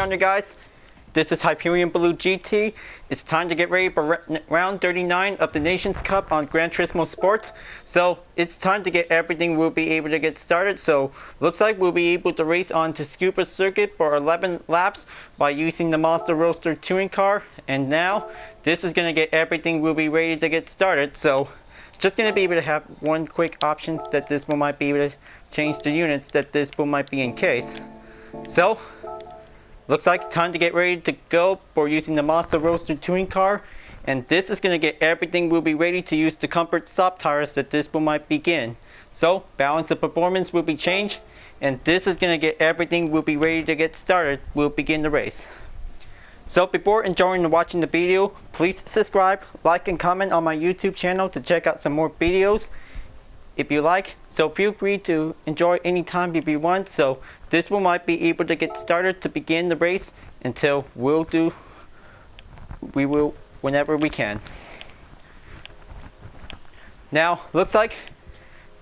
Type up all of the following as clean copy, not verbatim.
on you guys? This is Hyperion-Blue-GT. It's time to get ready for round 39 of the Nations Cup on Gran Turismo Sports. So it's time to get everything we'll be able to get started. So looks like we'll be able to race on Tsukuba circuit for 11 laps by using the Mazda Roadster touring car. And now this is going to get everything we'll be ready to get started. So just going to be able to have one quick option that this one might be able to change the units that this one might be in case. So looks like time to get ready to go for using the Mazda Roadster touring car, and this is going to get everything we'll be ready to use the comfort soft tires that this will might begin. So balance of performance will be changed, and this is going to get everything we'll be ready to get started. We'll begin the race. So before enjoying and watching the video, please subscribe, like and comment on my YouTube channel to check out some more videos if you like. So feel free to enjoy anytime if you want. So this one might be able to get started to begin the race until we will whenever we can. Now looks like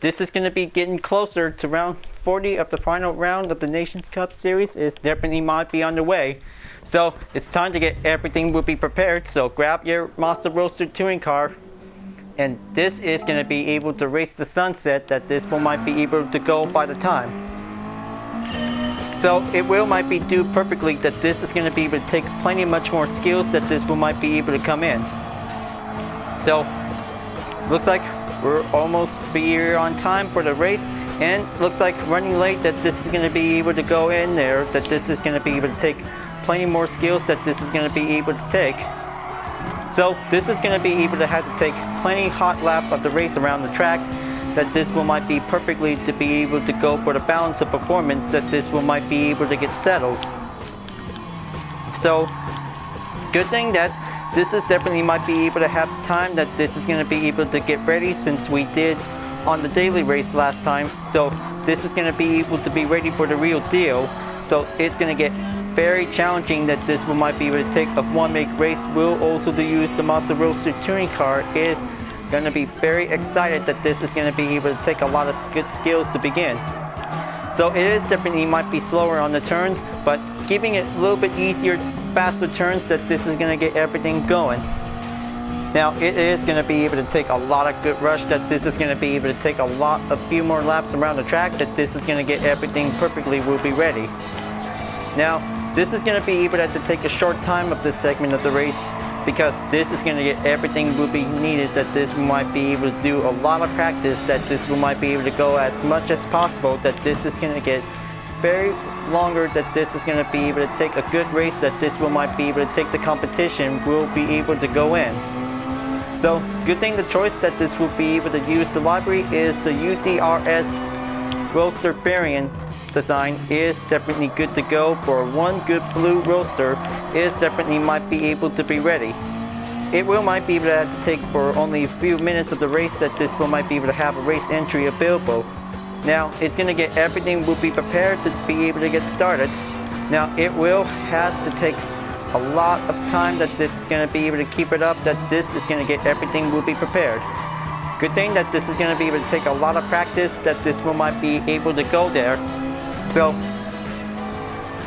this is going to be getting closer to round 40 of the final round of the Nations Cup series. Is definitely might be underway. So it's time to get everything will be prepared. So grab your Mazda Roadster touring car, and this is going to be able to race the sunset that this one might be able to go by the time. So it will might be do perfectly that this is going to be able to take plenty much more skills that this one might be able to come in. So looks like we're almost be here on time for the race, and looks like running late that this is going to be able to go in there, that this is going to be able to take plenty more skills that this is going to be able to take. So this is going to be able to have to take plenty hot lap of the race around the track, that this one might be perfectly to be able to go for the balance of performance that this one might be able to get settled. So good thing that this is definitely might be able to have time that this is going to be able to get ready, since we did on the daily race last time. So this is going to be able to be ready for the real deal. So it's going to get very challenging that this one might be able to take a one-make race. Will also to use the Mazda Roadster touring car. Is going to be very excited that this is going to be able to take a lot of good skills to begin. So it is definitely might be slower on the turns, but giving it a little bit easier, faster turns, that this is going to get everything going. Now it is going to be able to take a lot of good rush, that this is going to be able to take a few more laps around the track, that this is going to get everything perfectly will be ready. Now this is going to be able to have to take a short time of this segment of the race, because this is going to get everything will be needed, that this might be able to do a lot of practice, that this might be able to go as much as possible, that this is going to get very longer, that this is going to be able to take a good race, that this might be able to take the competition, will be able to go in. So good thing the choice that this will be able to use the library is the UDRS Roadster variant design. Is definitely good to go for one good blue roadster. Is definitely might be able to be ready. It will might be able to have to take for only a few minutes of the race, that this will might be able to have a race entry available. Now it's going to get everything will be prepared to be able to get started. Now it will have to take a lot of time that this is going to be able to keep it up, that this is going to get everything will be prepared. Good thing that this is going to be able to take a lot of practice, that this will might be able to go there. So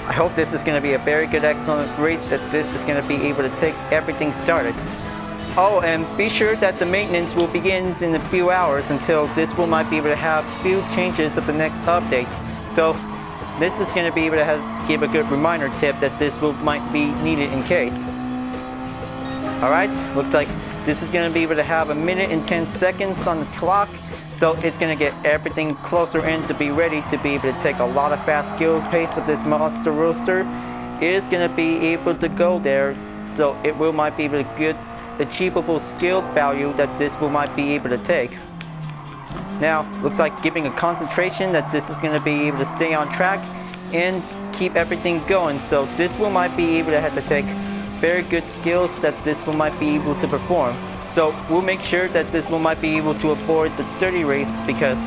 I hope this is going to be a very good, excellent race, that this is going to be able to take everything started. Oh, and be sure that the maintenance will begin in a few hours, until this will might be able to have few changes of the next update. So this is going to be able to give a good reminder tip that this will might be needed in case. Alright, looks like this is going to be able to have 1 minute and 10 seconds on the clock. So it's going to get everything closer in to be ready to be able to take a lot of fast skill pace of this Mazda Roadster. Is going to be able to go there. So it will might be able to get achievable skill value that this will might be able to take. Now looks like giving a concentration that this is going to be able to stay on track and keep everything going. So this will might be able to have to take very good skills that this will might be able to perform. So we'll make sure that this one might be able to avoid the dirty race, because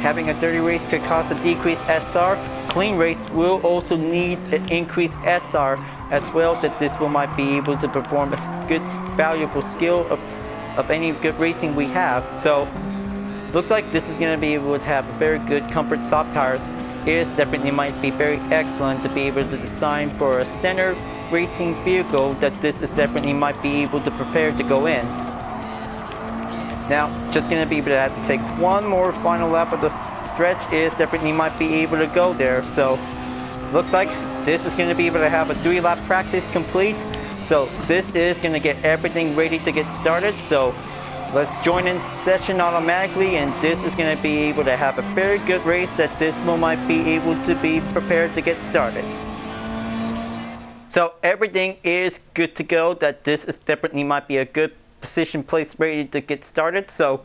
having a dirty race could cause a decreased SR. Clean race will also need an increased SR as well, that this one might be able to perform a good valuable skill of any good racing we have. So looks like this is going to be able to have very good comfort soft tires, is definitely might be very excellent to be able to design for a standard racing vehicle that this is definitely might be able to prepare to go in. Now, just gonna be able to have to take one more final lap of the stretch is definitely might be able to go there. So, looks like this is gonna be able to have a 3-lap practice complete. So, this is gonna get everything ready to get started. So, let's join in session automatically, and this is gonna be able to have a very good race that this will might be able to be prepared to get started. So, everything is good to go. That this is definitely might be a good position place ready to get started. So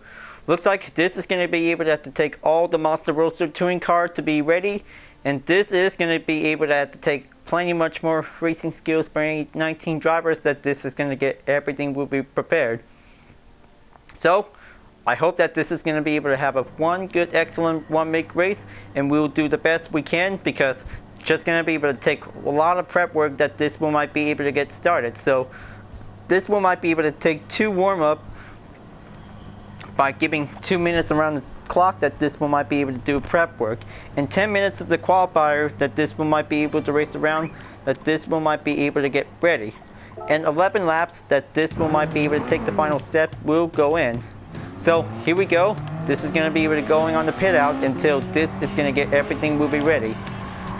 looks like this is going to be able to have to take all the Mazda Roadster touring car to be ready, and this is going to be able to have to take plenty much more racing skills for any 19 drivers that this is going to get everything will be prepared. So I hope that this is going to be able to have a one good excellent one make race, and we'll do the best we can, because just going to be able to take a lot of prep work that this will might be able to get started. So this one might be able to take 2 warm-up by giving 2 minutes around the clock that this one might be able to do prep work, and 10 minutes of the qualifier that this one might be able to race around, that this one might be able to get ready, and 11 laps that this one might be able to take the final step will go in. So here we go. This is going to be able to going on the pit out until this is going to get everything will be ready.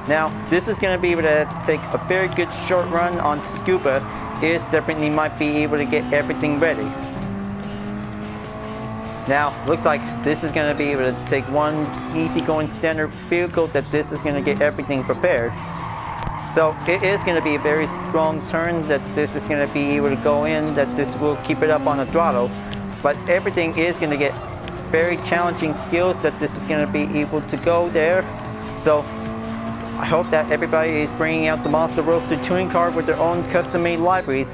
Now this is going to be able to take a very good short run on Tsukuba. Is definitely might be able to get everything ready. Now looks like this is going to be able to take one easy going standard vehicle that this is going to get everything prepared. So it is going to be a very strong turn that this is going to be able to go in, that this will keep it up on the throttle, but everything is going to get very challenging skills that this is going to be able to go there. So I hope that everybody is bringing out the Mazda Roadster touring car with their own custom-made libraries.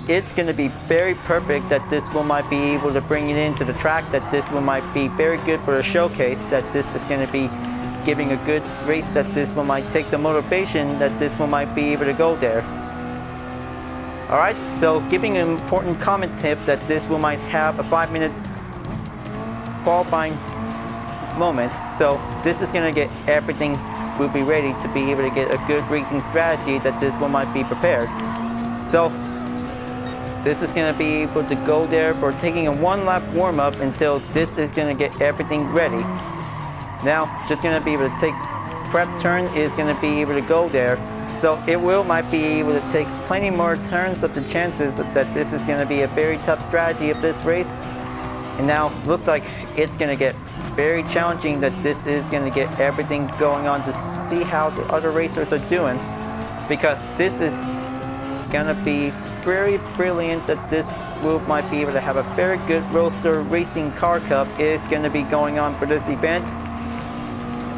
It's going to be very perfect that this one might be able to bring it into the track, that this one might be very good for a showcase, that this is going to be giving a good race, that this one might take the motivation, that this one might be able to go there. Alright, so giving an important comment tip that this one might have a 5-minute qualifying moment. So this is going to get everything will be ready to be able to get a good racing strategy that this one might be prepared. So this is going to be able to go there for taking a 1-lap warm-up until this is going to get everything ready. Now just going to be able to take prep turn is going to be able to go there. So it will might be able to take plenty more turns of the chances that this is going to be a very tough strategy of this race. And now looks like it's going to get very challenging that this is going to get everything going on to see how the other racers are doing, because this is going to be very brilliant that this will might be able to have a very good Roadster Racing Car Cup is going to be going on for this event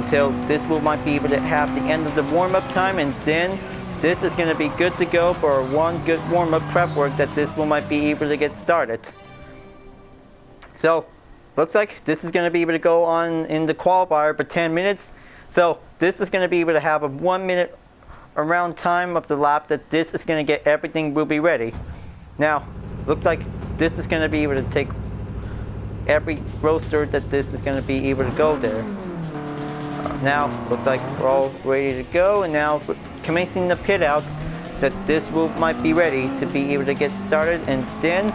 until this will might be able to have the end of the warm-up time, and then this is going to be good to go for one good warm-up prep work that this will might be able to get started. So looks like this is going to be able to go on in the qualifier for 10 minutes. So this is going to be able to have a 1 minute around time of the lap that this is going to get everything will be ready. Now looks like this is going to be able to take every roadster that this is going to be able to go there. Now looks like we're all ready to go, and now commencing the pit out that this will might be ready to be able to get started, and then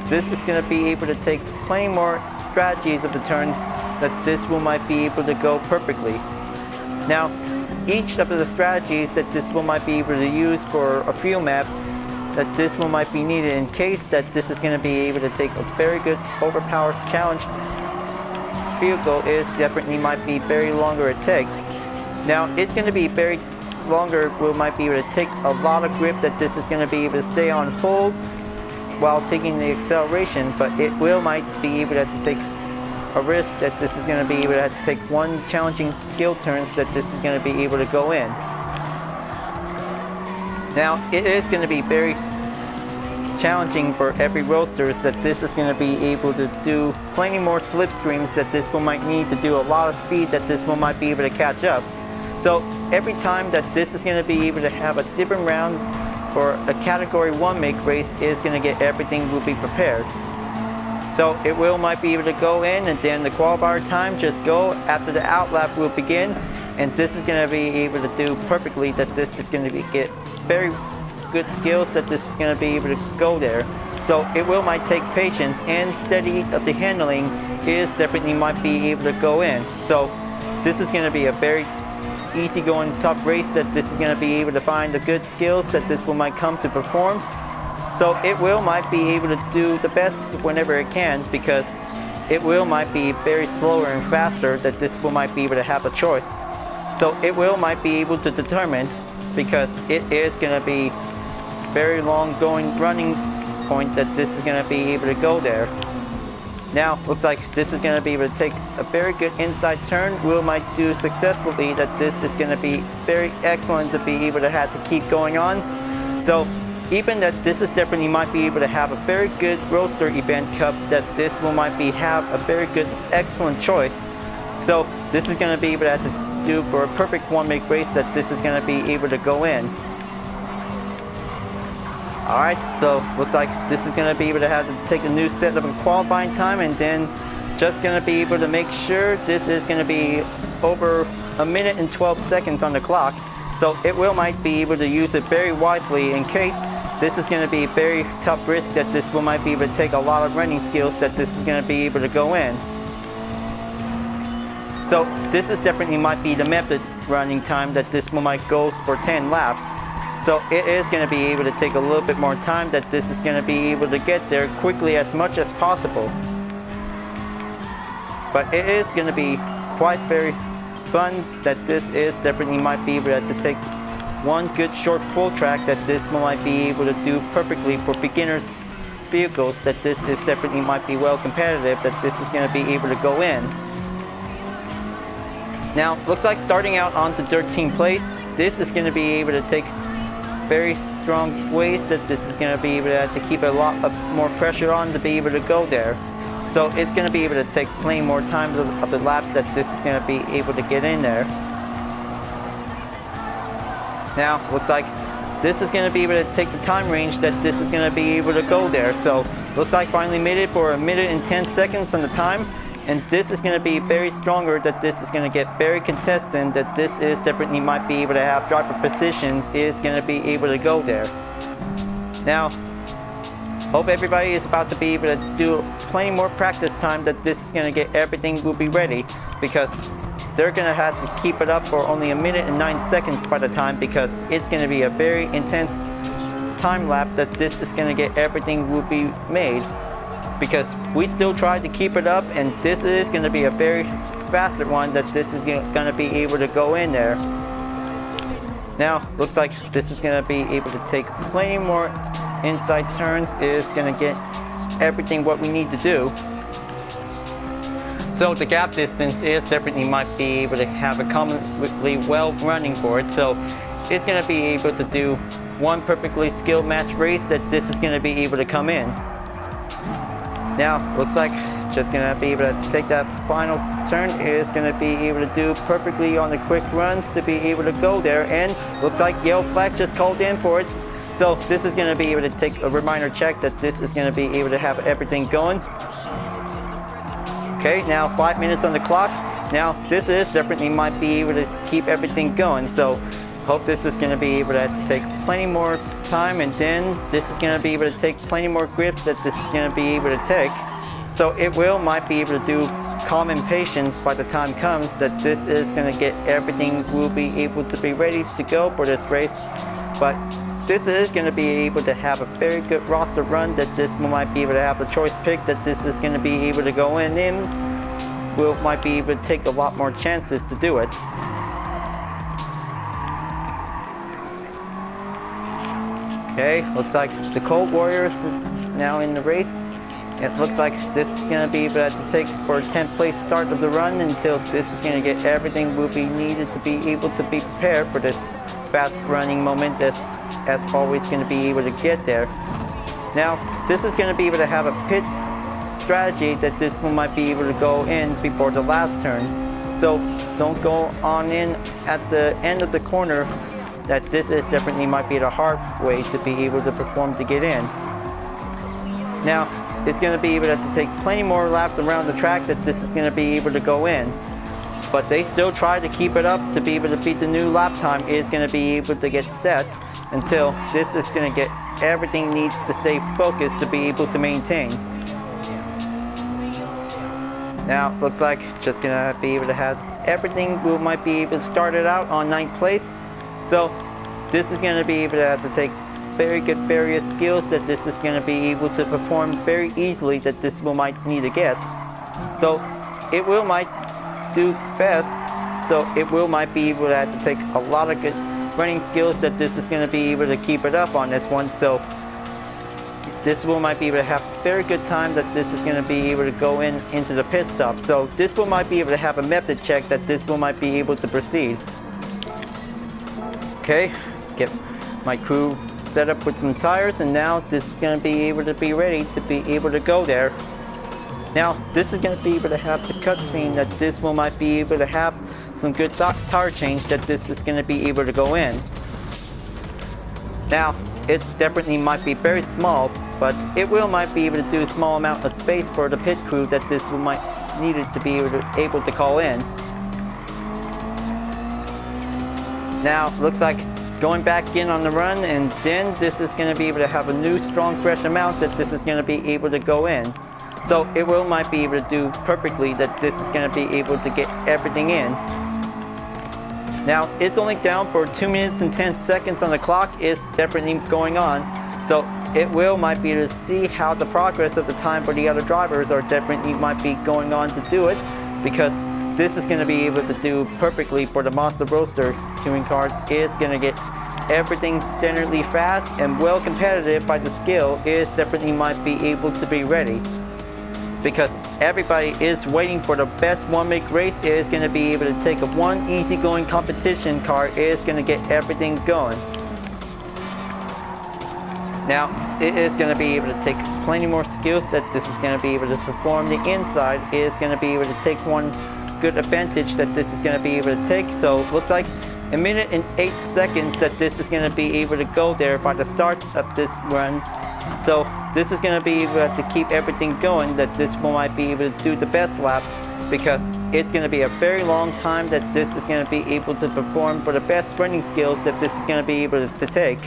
this is going to be able to take plenty more strategies of the turns that this will might be able to go perfectly. Now each of the strategies that this will might be able to use for a field map that this one might be needed in case that this is going to be able to take a very good overpowered challenge vehicle is definitely might be very longer it takes. Now it's going to be very longer, will might be able to take a lot of grip that this is going to be able to stay on hold while taking the acceleration, but it will might be able to take a risk that this is going to be able to have to take one challenging skill turns that this is going to be able to go in. Now it is going to be very challenging for every roadster that this is going to be able to do plenty more slipstreams that this one might need to do a lot of speed that this one might be able to catch up. So every time that this is going to be able to have a different round for a category 1 make race is going to get everything will be prepared. So it will might be able to go in, and then the qualifier time just go after the outlap will begin, and this is going to be able to do perfectly, that this is going to get very good skills, that this is going to be able to go there. So it will might take patience, and steady of the handling is definitely might be able to go in. So this is going to be a very easy going tough race, that this is going to be able to find the good skills that this will might come to perform. So it will might be able to do the best whenever it can, because it will might be very slower and faster, that this will might be able to have a choice. So it will might be able to determine, because it is going to be very long going running point, that this is going to be able to go there. Now looks like this is going to be able to take a very good inside turn. Will might do successfully, that this is going to be very excellent to be able to have to keep going on. So even that this is definitely might be able to have a very good Roadster event cup, that this will might be have a very good excellent choice. So this is going to be able to have to do for a perfect one-make race, that this is going to be able to go in. Alright, so looks like this is going to be able to have to take a new set of a qualifying time, and then just going to be able to make sure this is going to be over 1 minute and 12 seconds on the clock. So it will might be able to use it very wisely, in case this is going to be a very tough risk, that this will might be able to take a lot of running skills, that this is going to be able to go in. So this is definitely might be the method running time, that this will might go for 10 laps. So it is going to be able to take a little bit more time, that this is going to be able to get there quickly as much as possible. But it is going to be quite very fun, that this is definitely might be able to take one good short full track, that this might be able to do perfectly for beginners vehicles, that this is definitely might be well competitive, that this is going to be able to go in. Now looks like starting out on the 13 plates, this is going to be able to take very strong weight, that this is going to be able to have to keep a lot of more pressure on to be able to go there. So it's going to be able to take plenty more time of the laps, that this is going to be able to get in there. Now looks like this is going to be able to take the time range, that this is going to be able to go there. So looks like finally made it for 1 minute and 10 seconds on the time, and this is going to be very stronger, that this is going to get very contested, that this is definitely might be able to have driver positions, is going to be able to go there. Now hope everybody is about to be able to do plenty more practice time, that this is going to get everything will be ready, because they're going to have to keep it up for only 1 minute and 9 seconds by the time, because it's going to be a very intense time lapse, that this is going to get everything will be made, because we still try to keep it up, and this is going to be a very faster one, that this is going to be able to go in there. Now looks like this is going to be able to take plenty more inside turns, is going to get everything what we need to do. So the gap distance is definitely might be able to have a commonly well running for it. So it's going to be able to do one perfectly skilled match race, that this is going to be able to come in. Now looks like just going to be able to take that final turn, is going to be able to do perfectly on the quick runs, to be able to go there, and looks like yellow flag just called in for it. So this is going to be able to take a reminder check, that this is going to be able to have everything going. Okay, now 5 minutes on the clock. Now this is definitely might be able to keep everything going. So hope this is going to be able to take plenty more time, and then this is going to be able to take plenty more grips, that this is going to be able to take. So it will might be able to do calm and patience by the time comes, that this is going to get everything will be able to be ready to go for this race. But this is going to be able to have a very good roster run, that this might be able to have a choice pick, that this is going to be able to go in, will might be able to take a lot more chances to do it. Okay, looks like the Cold Warriors is now in the race. It looks like this is going to be able to take for a 10th place start of the run, until this is going to get everything will be needed to be able to be prepared for this fast running moment, that's as always going to be able to get there. Now this is going to be able to have a pit strategy, that this one might be able to go in before the last turn. So don't go on in at the end of the corner, that this is definitely might be the hard way to be able to perform to get in. Now it's going to be able to take plenty more laps around the track, that this is going to be able to go in. but they still try to keep it up to be able to beat the new lap time is going to be able to get set until this is going to get everything needs to stay focused to be able to maintain. Now looks like just going to be able to have everything. We might be able to start it out on 9th place. So this is going to be able to have to take very good various skills that this is going to be able to perform very easily that this will might need to get. So it will might do best, so it will might be able to have to take a lot of good running skills that this is going to be able to keep it up on this one. So this will might be able to have very good time that this is going to be able to go into the pit stop. So this will might be able to have a method check that this will might be able to proceed. Okay, get my crew set up with some tires, and now this is going to be able to be ready to be able to go there. Now this is going to be able to have the cutscene that this will might be able to have some good tire change that this is going to be able to go in. Now it definitely might be very small, but it will might be able to do a small amount of space for the pit crew that this will might needed to be able to call in. Now looks like going back in on the run, and then this is going to be able to have a new strong fresh amount that this is going to be able to go in. So it will might be able to do perfectly that this is going to be able to get everything in. Now it's only down for 2 minutes and 10 seconds on the clock. Is definitely going on. So it will might be able to see how the progress of the time for the other drivers are definitely might be going on to do it, because this is going to be able to do perfectly for the Mazda Roadster touring car. Is going to get everything standardly fast and well competitive by the skill. Is definitely might be able to be ready, because everybody is waiting for the best one-make race. Is going to be able to take a one easygoing competition car. Is going to get everything going. Now it is going to be able to take plenty more skills that this is going to be able to perform the inside. Is going to be able to take one good advantage that this is going to be able to take. So looks like 1 minute and 8 seconds that this is going to be able to go there by the start of this run. So this is going to be able to keep everything going that this will might be able to do the best lap, because it's going to be a very long time that this is going to be able to perform for the best running skills that this is going to be able to take.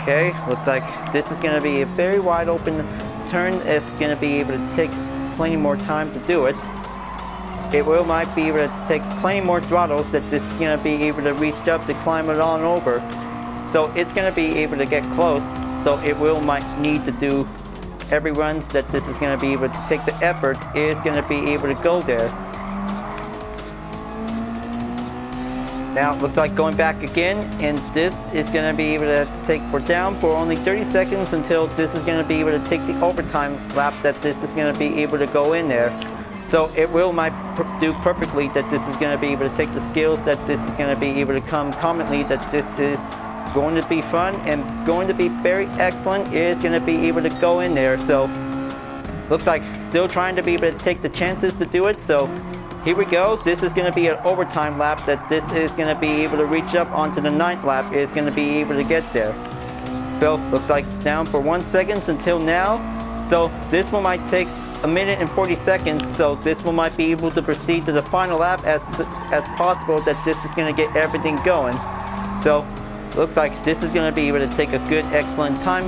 Okay, looks like this is going to be a very wide open turn. It's going to be able to take plenty more time to do it. It will might be able to take plenty more throttles that this is going to be able to reach up to climb it on over. So it's going to be able to get close. So it will might need to do every runs that this is going to be able to take the effort. Is going to be able to go there. Now it looks like going back again, and this is going to be able to take for down for only 30 seconds until this is going to be able to take the overtime lap that this is going to be able to go in there. So it will might do perfectly that this is going to be able to take the skills that this is going to be able to come commonly, that this is going to be fun and going to be very excellent. Is going to be able to go in there. So looks like still trying to be able to take the chances to do it. So here we go. This is going to be an overtime lap that this is going to be able to reach up onto the 9th lap. Is going to be able to get there. So looks like it's down for 1 second until now. So this one might take 1 minute and 40 seconds. So this one might be able to proceed to the final lap as possible that this is going to get everything going. So looks like this is going to be able to take a good excellent time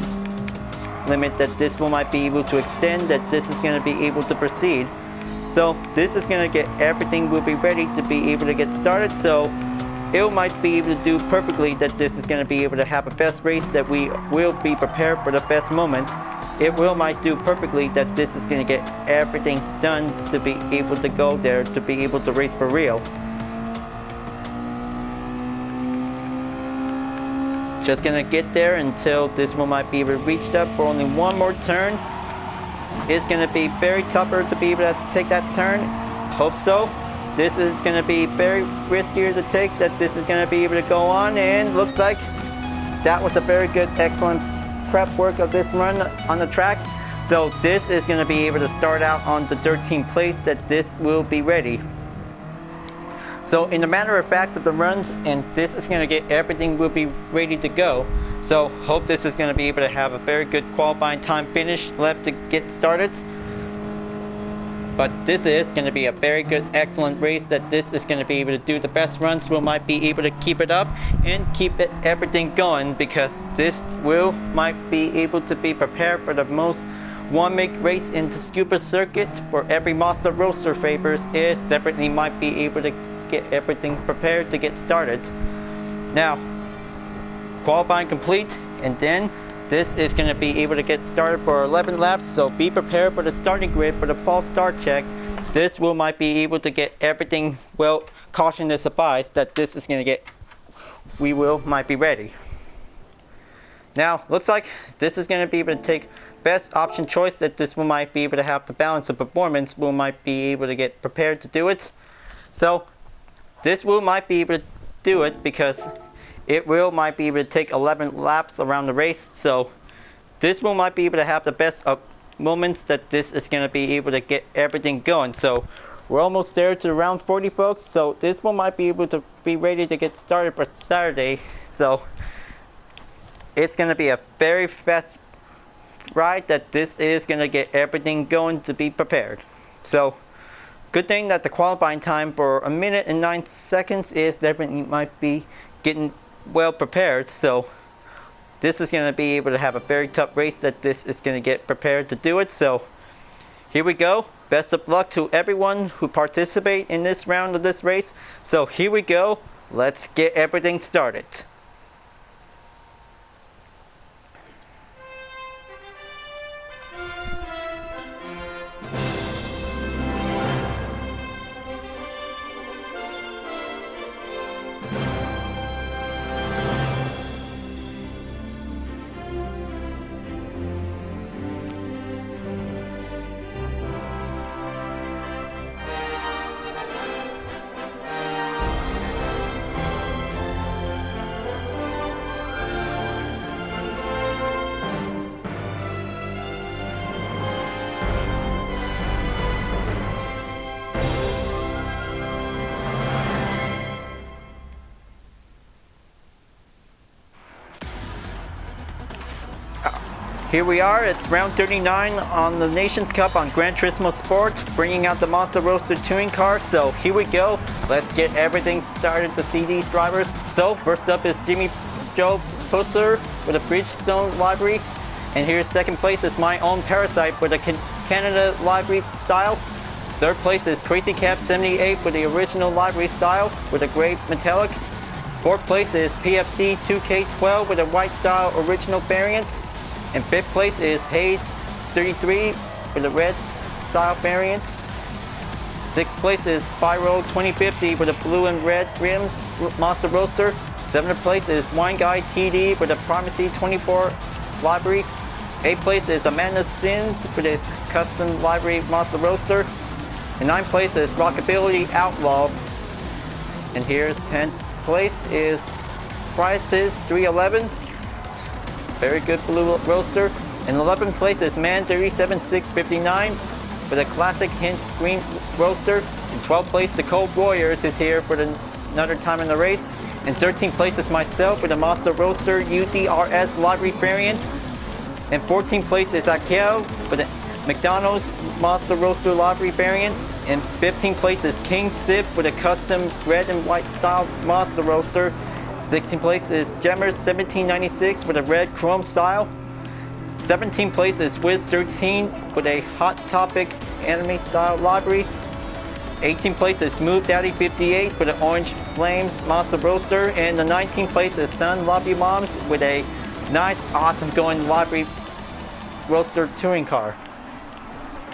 limit that this one might be able to extend, that this is going to be able to proceed. So this is going to get everything will be ready to be able to get started. So it might be able to do perfectly that this is going to be able to have a best race, that we will be prepared for the best moment. It will might do perfectly that this is going to get everything done to be able to go there, to be able to race for real. Just going to get there until this one might be able to reach up for only one more turn. It's going to be very tougher to be able to take that turn. Hope so. This is going to be very riskier to take, that this is going to be able to go on, and looks like that was a very good excellent prep work of this run on the track. So this is going to be able to start out on the 13th place, that this will be ready. So in the matter of fact of the runs, and this is going to get everything will be ready to go. So hope this is going to be able to have a very good qualifying time finish left to get started. but this is going to be a very good, excellent race that this is going to be able to do the best runs. We might be able to keep it up and keep everything going, because this might be able to be prepared for the most one-make race in the Tsukuba circuit for every Mazda Roadster favors. Is definitely might be able to get everything prepared to get started. Now, qualifying complete, and then this is going to be able to get started for 11 laps, so be prepared for the starting grid for the false start check. This might be able to get everything, well, caution is advised that this is going to get, might be ready. Now, looks like this is going to be able to take best option choice, that this might be able to have the balance of performance. Might be able to get prepared to do it. So, this might be able to do it because it might be able to take 11 laps around the race. So this might be able to have the best of moments that this is going to be able to get everything going. So we're almost there to round 40, folks. So this might be able to be ready to get started for Saturday. So it's going to be a very fast ride that this is going to get everything going to be prepared. So good thing that the qualifying time for 1 minute and 9 seconds is definitely might be getting well prepared. So this is going to be able to have a very tough race that this is going to get prepared to do it. So here we go. Best of luck to everyone who participate in this round of this race. So here we go. Let's get everything started. Here we are, it's round 39 on the Nations Cup on Gran Turismo Sport, bringing out the Mazda Roadster touring car. So here we go, let's get everything started to see these drivers. So first up is Jimmy Joe Pusser with a Bridgestone livery, and here's second place is my own Parasite with a Canada livery style. Third place is Crazy Cap 78 with the original livery style with a gray metallic. Fourth place is PFC 2K12 with a white style original variant. And fifth place is Hayes 33 with a red style variant. Sixth place is Spyro 2050 with a blue and red rims Mazda Roadster. Seventh place is Wine Guy TD with a Primacy 24 livery. Eighth place is Amanda Sins with a custom livery Mazda Roadster. And ninth place is Rockabilly Outlaw. And here's 10th place is Prices 311. Very good blue roadster. In 11th place is Man 37659 with a classic hint green roadster. In 12th place, the Cold Warriors is here for another time in the race. In 13th place is myself with a Mazda Roadster UDRS livery variant. In 14th place is Akeo with a McDonald's Mazda Roadster livery variant. In 15th place is King Sip with a custom red and white style Mazda Roadster. 16th place is Gemmers 1796 with a red chrome style. 17th place is Wiz 13 with a Hot Topic anime style livery. 18th place is Smooth Daddy 58 with an Orange Flames Mazda Roadster. And the 19th place is Sun Love You Moms with a nice, awesome going livery Roadster touring car.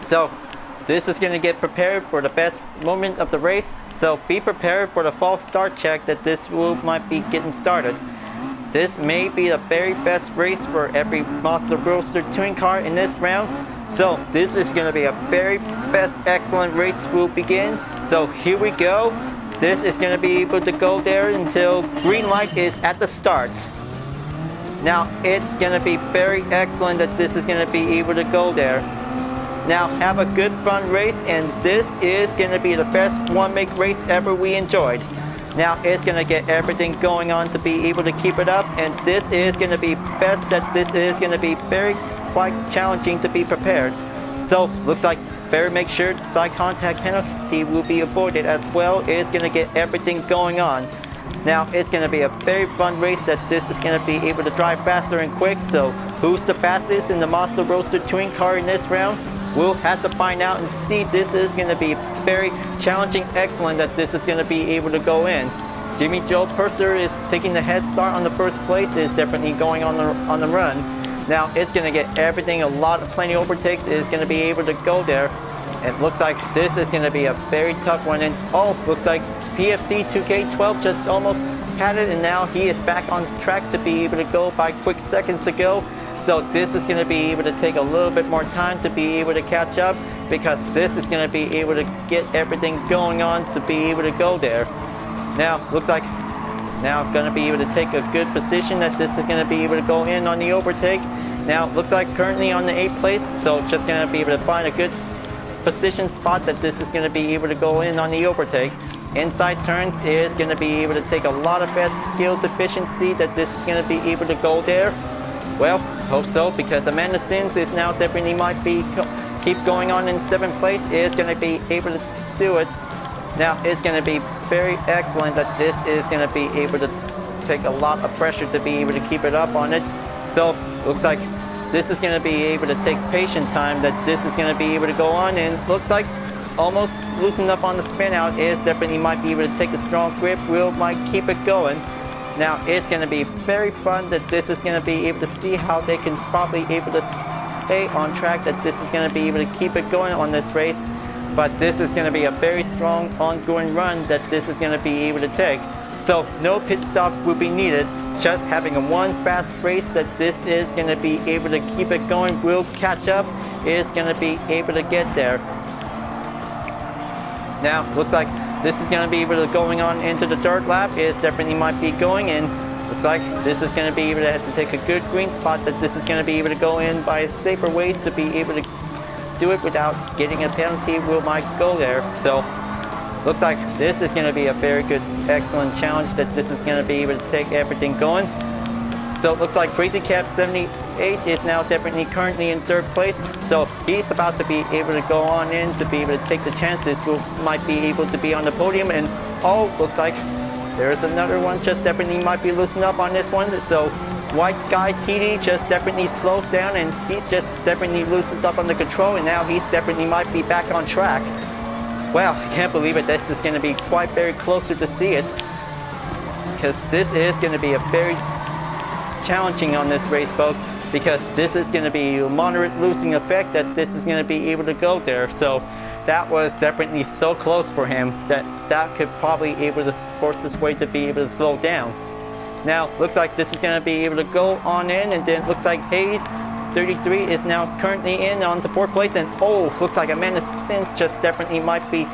So this is going to get prepared for the best moment of the race. So be prepared for the false start check that this might be getting started. This may be the very best race for every Mazda Roadster touring car in this round. So this is going to be a very best excellent race will begin. So here we go. This is going to be able to go there until green light is at the start. Now it's going to be very excellent that this is going to be able to go there. Now have a good fun race, and this is going to be the best one-make race ever we enjoyed. Now it's going to get everything going on to be able to keep it up, and this is going to be best that this is going to be very quite challenging to be prepared. So looks like better make sure the side contact penalty will be avoided as well. It's going to get everything going on. Now it's going to be a very fun race that this is going to be able to drive faster and quick. So who's the fastest in the Mazda Roadster touring car in this round? We'll have to find out and see. This is going to be very challenging, excellent that this is going to be able to go in. Jimmy Joe Purser is taking the head start on the first place, is definitely going on the run. Now it's going to get everything, plenty of overtakes, is going to be able to go there. It looks like this is going to be a very tough one, and looks like PFC 2K12 just almost had it, and now he is back on track to be able to go by quick seconds to go. So this is going to be able to take a little bit more time to be able to catch up, because this is going to be able to get everything going on to be able to go there. Now looks like now going to be able to take a good position that this is going to be able to go in on the overtake. Now looks like currently on the 8th place, so just going to be able to find a good position spot that this is going to be able to go in on the overtake. Inside turns is going to be able to take a lot of best skills efficiency that this is going to be able to go there. Well, hope so, because Amanda Sins is now definitely might be keep going on in 7th place, is going to be able to do it. Now it's going to be very excellent that this is going to be able to take a lot of pressure to be able to keep it up on it. So looks like this is going to be able to take patient time that this is going to be able to go on, and looks like almost loosened up on the spin out, is definitely might be able to take a strong grip, might keep it going. Now it's going to be very fun that this is going to be able to see how they can probably able to stay on track, that this is going to be able to keep it going on this race. But this is going to be a very strong ongoing run that this is going to be able to take. So no pit stop will be needed. Just having a one fast race that this is going to be able to keep it going, will catch up, is going to be able to get there. Now looks like this is going to be able to going on into the third lap, is definitely might be going in. Looks like this is going to be able to have to take a good green spot that this is going to be able to go in by safer ways to be able to do it without getting a penalty, might go there. So looks like this is going to be a very good, excellent challenge that this is going to be able to take everything going. So it looks like Crazy Cap 78 is now definitely currently in 3rd place. So he's about to be able to go on in to be able to take the chances, might be able to be on the podium. And looks like there's another one just definitely might be loosened up on this one. So White Guy TD just definitely slows down, and he just definitely loosens up on the control, and now he's definitely might be back on track. Wow, I can't believe it. This is going to be quite very closer to see it, because this is going to be a very challenging on this race, folks, because this is going to be a moderate losing effect that this is going to be able to go there. So that was definitely so close for him that could probably able to force this way to be able to slow down. Now looks like this is going to be able to go on in, and then looks like Hayes 33 is now currently in on the 4th place, and looks like Amanda Sins just definitely might be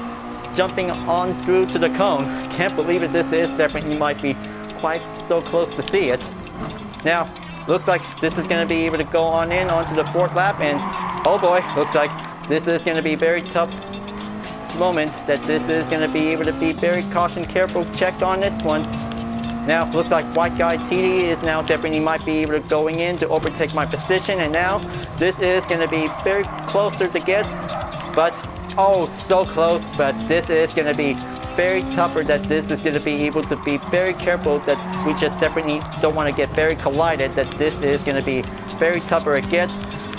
jumping on through to the cone. Can't believe it. This is definitely might be quite so close to see it. Now looks like this is going to be able to go on in onto the 4th lap, and oh boy, looks like this is going to be a very tough moment that this is going to be able to be very careful checked on this one. Now looks like White Guy TD is now definitely might be able to going in to overtake my position, and now this is going to be very closer to get, but so close. But this is going to be very tougher that this is going to be able to be very careful that we just definitely don't want to get very collided, that this is going to be very tougher to get,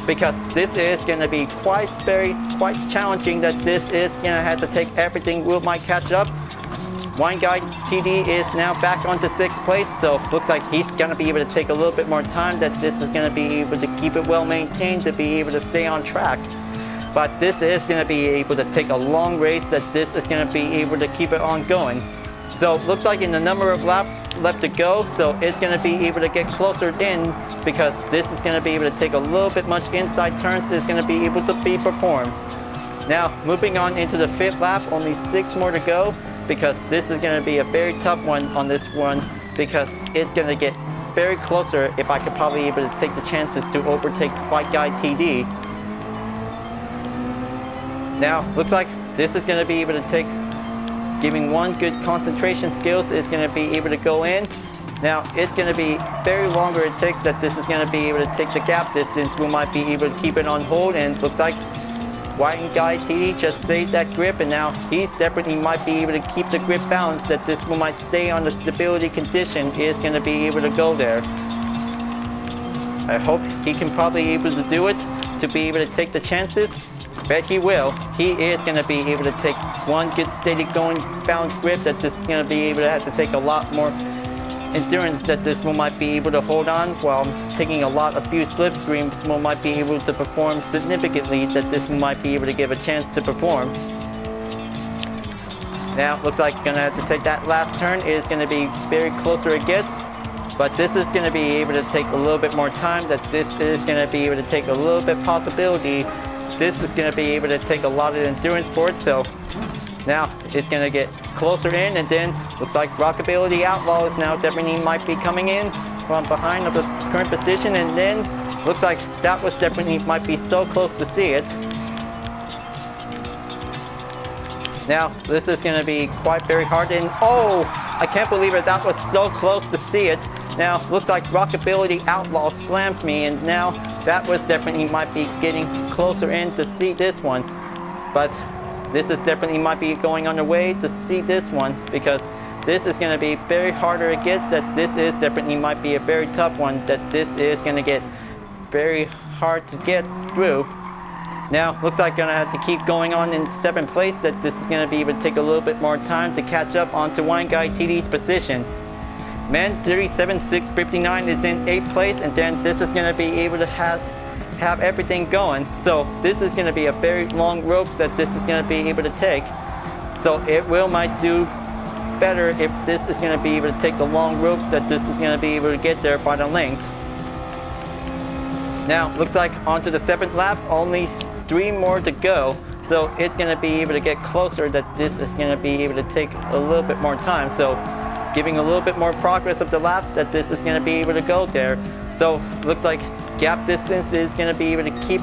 because this is going to be quite challenging that this is going to have to take everything might catch up. Wine Guy TD is now back onto 6th place, so looks like he's going to be able to take a little bit more time, that this is going to be able to keep it well maintained to be able to stay on track. But this is going to be able to take a long race, that this is going to be able to keep it on going. So looks like in the number of laps left to go, so it's going to be able to get closer in, because this is going to be able to take a little bit much inside turns, is going to be able to be performed. Now moving on into the 5th lap, only 6 more to go, because this is going to be a very tough one on this one, because it's going to get very closer if I could probably be able to take the chances to overtake White Guy TD. Now looks like this is going to be able to take, giving one good concentration skills, is going to be able to go in. Now it's going to be very longer it takes that this is going to be able to take the gap distance. We might be able to keep it on hold, and looks like White guy TD just saved that grip, and now he's definitely might be able to keep the grip balanced, that this one might stay on the stability condition, is going to be able to go there. I hope he can probably able to do it, to be able to take the chances. Bet he will. He is going to be able to take one good steady going balanced grip, that this is going to be able to have to take a lot more endurance, that this one might be able to hold on while taking a few slipstreams. This one might be able to perform significantly, that this one might be able to give a chance to perform. Now looks like gonna have to take that last turn. It is going to be very closer it gets, but this is going to be able to take a little bit more time, that this is going to be able to take a little bit possibility. This is going to be able to take a lot of endurance for it, so now it's going to get closer in, and then looks like Rockability Outlaw is now definitely might be coming in from behind of the current position, and then looks like that was definitely might be so close to see it. Now this is going to be quite very hard, and oh, I can't believe it, that was so close to see it. Now looks like Rockability Outlaw slams me, and now that was definitely might be getting closer in to see this one, but this is definitely might be going on the way to see this one, because this is going to be very harder to get, that this is definitely might be a very tough one, that this is going to get very hard to get through. Now looks like gonna have to keep going on in 7th place, that this is going to be able to take a little bit more time to catch up onto Wine Guy TD's position. Man 37659 is in 8th place, and then this is going to be able to have everything going. So this is going to be a very long ropes that this is going to be able to take. So it will might do better if this is going to be able to take the long ropes, that this is going to be able to get there by the length. Now looks like onto the 7th lap, only 3 more to go. So it's going to be able to get closer, that this is going to be able to take a little bit more time. So giving a little bit more progress of the laps, that this is going to be able to go there. So looks like gap distance is going to be able to keep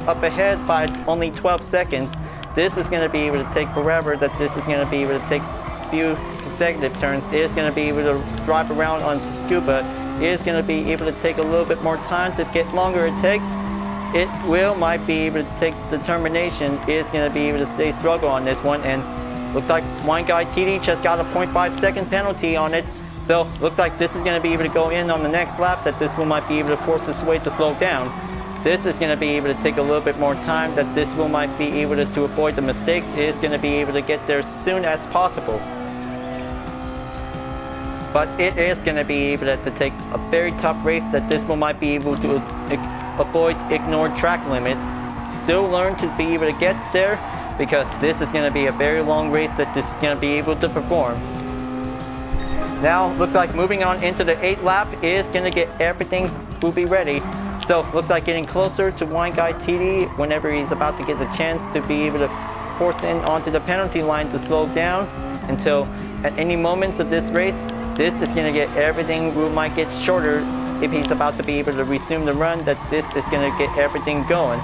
up ahead by only 12 seconds. This is going to be able to take forever, that this is going to be able to take a few consecutive turns. It is going to be able to drive around on Tsukuba. It is going to be able to take a little bit more time to get longer it takes. It will might be able to take determination. It is going to be able to stay struggle on this one, and looks like Wine Guy TD just got a 0.5 second penalty on it. So looks like this is going to be able to go in on the next lap, that this one might be able to force this way to slow down. This is going to be able to take a little bit more time, that this will might be able to avoid the mistakes. It is going to be able to get there as soon as possible. But it is going to be able to take a very tough race, that this one might be able to avoid ignored track limit. Still learn to be able to get there, because this is going to be a very long race that this is going to be able to perform. Now looks like moving on into the 8th lap is going to get everything will be ready. So looks like getting closer to Wine Guy TD whenever he's about to get the chance to be able to force in onto the penalty line to slow down, until at any moments of this race, this is going to get everything will might get shorter if he's about to be able to resume the run, that this is going to get everything going.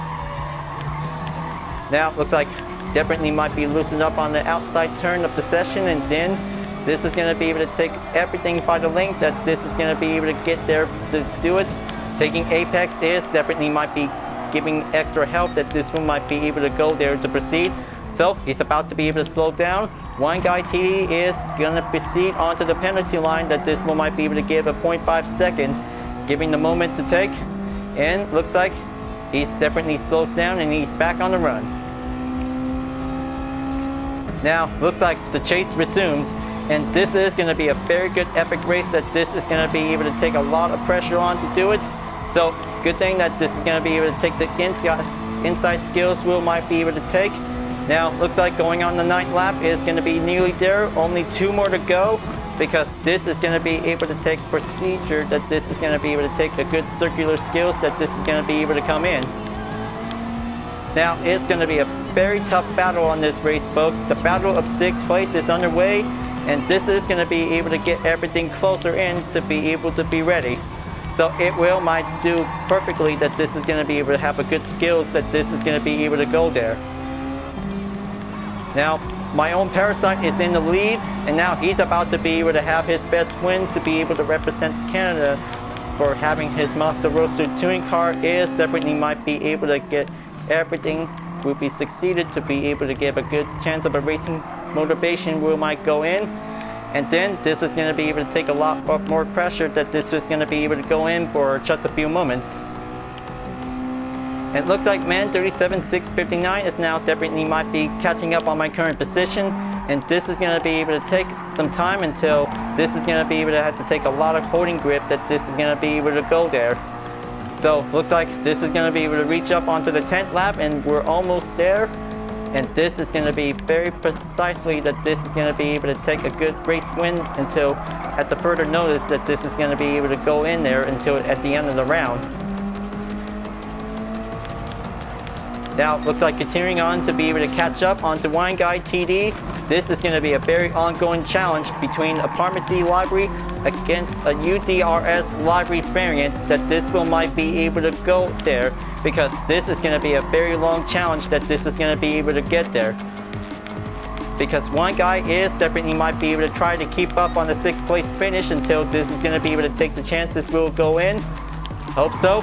Now looks like definitely might be loosened up on the outside turn of the session, and then this is going to be able to take everything by the length, that this is going to be able to get there to do it. Taking apex is definitely might be giving extra help, that this one might be able to go there to proceed. So he's about to be able to slow down. Wine Guy TD is going to proceed onto the penalty line, that this one might be able to give a 0.5 second, giving the moment to take. And looks like he's definitely slows down, and he's back on the run. Now looks like the chase resumes, and this is going to be a very good epic race, that this is going to be able to take a lot of pressure on to do it. So good thing that this is going to be able to take the inside skills will might be able to take. Now looks like going on the 9th lap is going to be nearly there, only 2 more to go, because this is going to be able to take procedure, that this is going to be able to take a good circular skills, that this is going to be able to come in. Now it's going to be a very tough battle on this race, folks. The battle of 6th place is underway, and this is going to be able to get everything closer in to be able to be ready. So it will might do perfectly, that this is going to be able to have a good skills, that this is going to be able to go there. Now my own Parasite is in the lead, and now he's about to be able to have his best win to be able to represent Canada for having his Mazda Roadster touring car. Is definitely might be able to get everything will be succeeded to be able to give a good chance of a racing motivation will might go in. And then this is going to be able to take a lot more pressure that this is going to be able to go in for just a few moments. It looks like man 37.659 is now definitely might be catching up on my current position, and this is going to be able to take some time until this is going to be able to have to take a lot of holding grip that this is going to be able to go there. So looks like this is going to be able to reach up onto the 10th lap, and we're almost there. And this is going to be very precisely that this is going to be able to take a good race win until at the further notice that this is going to be able to go in there until at the end of the round. Now, looks like continuing on to be able to catch up onto Wine Guy TD. This is going to be a very ongoing challenge between a Parmesan livery against a UDRS livery variant that this will might be able to go there, because this is going to be a very long challenge that this is going to be able to get there. Because Wine Guy is definitely might be able to try to keep up on the 6th place finish until this is going to be able to take the chance this will go in. Hope so.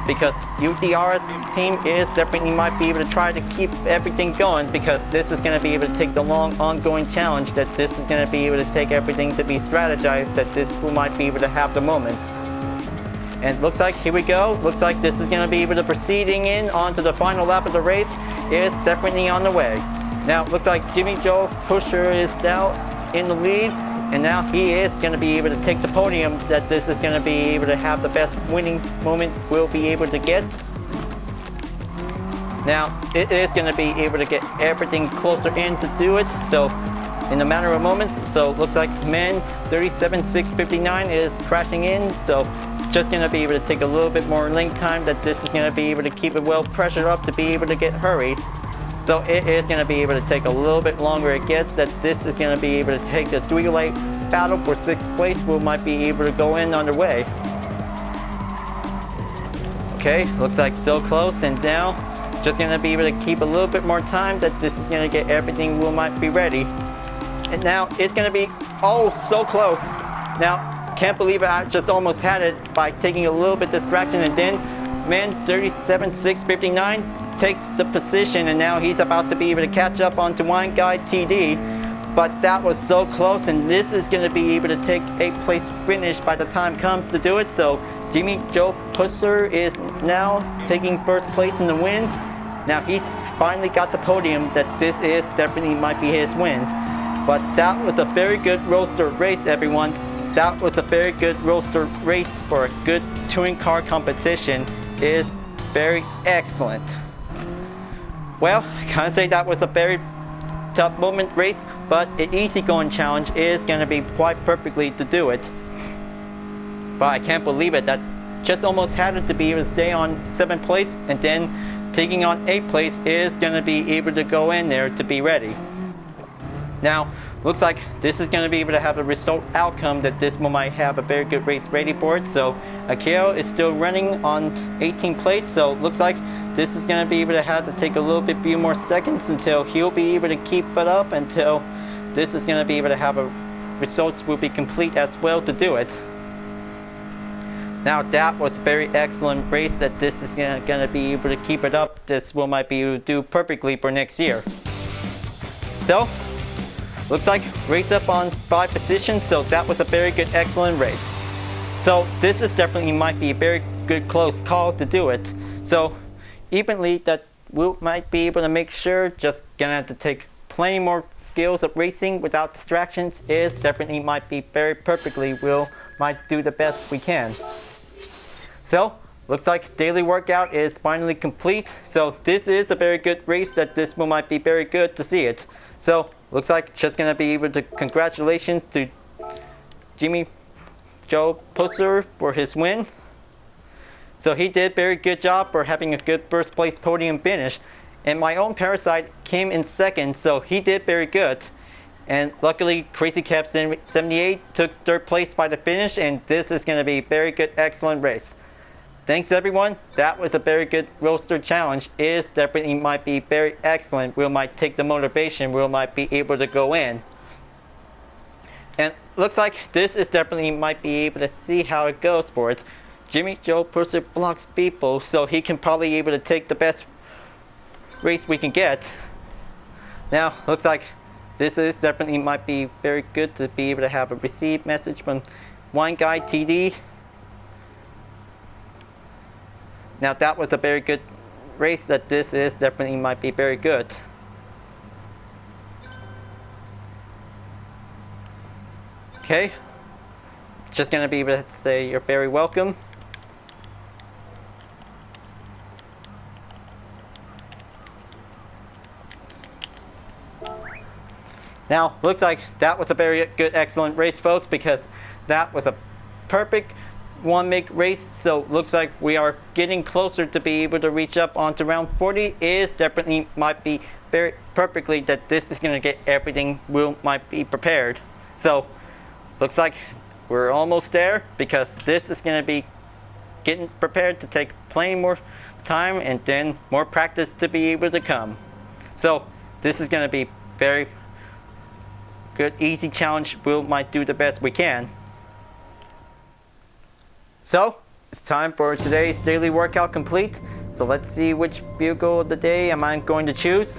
Because UDRS team is definitely might be able to try to keep everything going, because this is going to be able to take the long ongoing challenge that this is going to be able to take everything to be strategized that this might be able to have the moments. And looks like here we go. Looks like this is going to be able to proceeding in onto the final lap of the race. It's definitely on the way. Now looks like Jimmy Joe Pusher is now in the lead. And now he is going to be able to take the podium that this is going to be able to have the best winning moment we'll be able to get. Now it is going to be able to get everything closer in to do it. So in a matter of moments, so looks like man 37.659 is crashing in. So just going to be able to take a little bit more link time that this is going to be able to keep it well pressured up to be able to get hurried. So it is going to be able to take a little bit longer it gets that this is going to be able to take the 3-lap battle for 6th place. We might be able to go in underway. Okay, looks like so close, and now just going to be able to keep a little bit more time that this is going to get everything we might be ready. And now it's going to be, oh, so close. Now, can't believe it, I just almost had it by taking a little bit distraction, and then man 37.659 takes the position, and now he's about to be able to catch up onto Wine Guy TD, but that was so close, and this is going to be able to take 8th place finish by the time comes to do it. So Jimmy Joe Pusher is now taking 1st place in the win. Now he's finally got the podium that this is definitely might be his win. But that was a very good roadster race, everyone. That was a very good roadster race for a good touring car competition. It is very excellent. Well, I can't say that was a very tough moment race, but an easygoing challenge is going to be quite perfectly to do it. But I can't believe it, that just almost had it to be able to stay on 7th place, and then taking on 8th place is going to be able to go in there to be ready. Now, looks like this is going to be able to have a result outcome that this one might have a very good race ready for it. So Akio is still running on 18th place, so looks like this is going to be able to have to take a little bit few more seconds until he'll be able to keep it up until this is going to be able to have a results will be complete as well to do it. Now that was a very excellent race that this is going to be able to keep it up. This will might be able to do perfectly for next year. So looks like race up on 5 positions, so that was a very good excellent race. So this is definitely might be a very good close call to do it. So evenly that we might be able to make sure, just gonna have to take plenty more skills of racing without distractions is definitely might be very perfectly might do the best we can. So looks like daily workout is finally complete, so this is a very good race that this will might be very good to see it. So looks like just gonna be able to congratulations to Jimmy Joe Pusher for his win. So he did very good job for having a good 1st place podium finish. And my own Parasite came in 2nd, so he did very good. And luckily Crazy Cap 78 took 3rd place by the finish, and this is going to be a very good excellent race. Thanks everyone, that was a very good roadster challenge. It definitely might be very excellent. We might take the motivation, we might be able to go in. And looks like this is definitely might be able to see how it goes for it. Jimmy Joe Pusher blocks people, so he can probably able to take the best race we can get. Now, looks like this is definitely might be very good to be able to have a received message from one guy, TD. Now that was a very good race, that this is definitely might be very good. Okay, just gonna be able to say you're very welcome. Now, looks like that was a very good, excellent race, folks, because that was a perfect one-make race. So looks like we are getting closer to be able to reach up onto round 40. Is definitely might be very perfectly that this is going to get everything might be prepared. So looks like we're almost there, because this is going to be getting prepared to take plenty more time and then more practice to be able to come. So this is going to be very good, easy challenge. We might do the best we can. So it's time for today's daily workout complete. So let's see which vehicle of the day am I going to choose.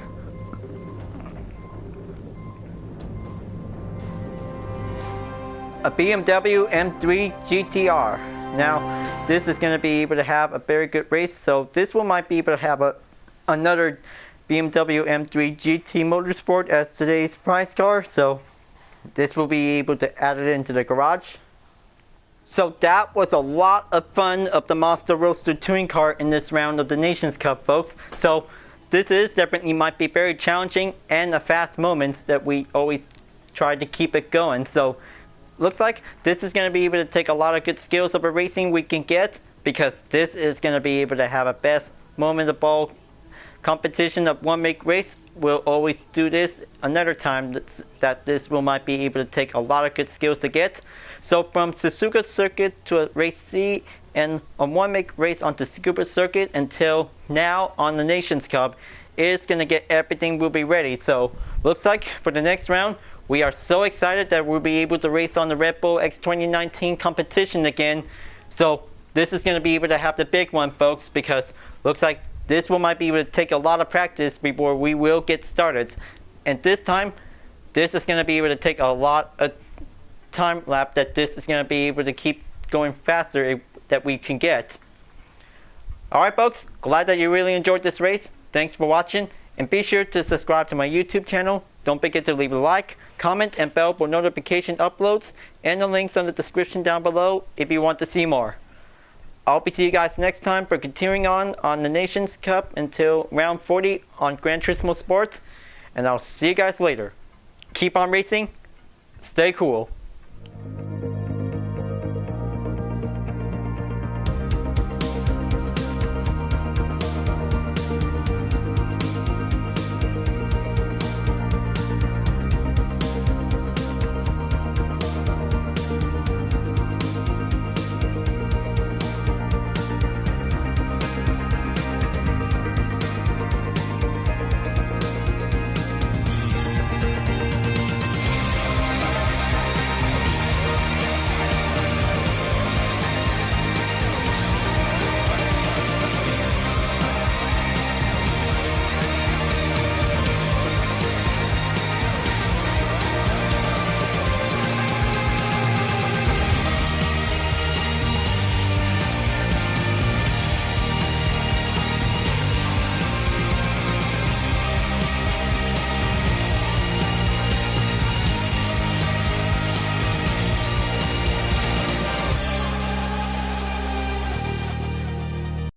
A BMW M3 GTR. Now this is going to be able to have a very good race. So this one might be able to have another BMW M3 GT Motorsport as today's prize car. So this will be able to add it into the garage. So that was a lot of fun of the Mazda Roadster touring car in this round of the Nations Cup, folks. So this is definitely might be very challenging and the fast moments that we always try to keep it going. So looks like this is going to be able to take a lot of good skills of a racing we can get, because this is going to be able to have a best moment of ball competition of one make race. We'll always do this another time that this will might be able to take a lot of good skills to get. So from Tsukuba circuit to a race C and a one make race on Tsukuba circuit until now on the Nations Cup, it's going to get everything will be ready. So looks like for the next round we are so excited that we'll be able to race on the Red Bull X 2019 competition again. So this is going to be able to have the big one, folks, because looks like this one might be able to take a lot of practice before we will get started. And this time, this is going to be able to take a lot of time lap, that this is going to be able to keep going faster that we can get. Alright folks, glad that you really enjoyed this race. Thanks for watching, and be sure to subscribe to my YouTube channel. Don't forget to leave a like, comment, and bell for notification uploads, and the links in the description down below if you want to see more. I'll be seeing you guys next time for continuing on the Nations Cup until round 40 on Gran Turismo Sports, and I'll see you guys later. Keep on racing, stay cool.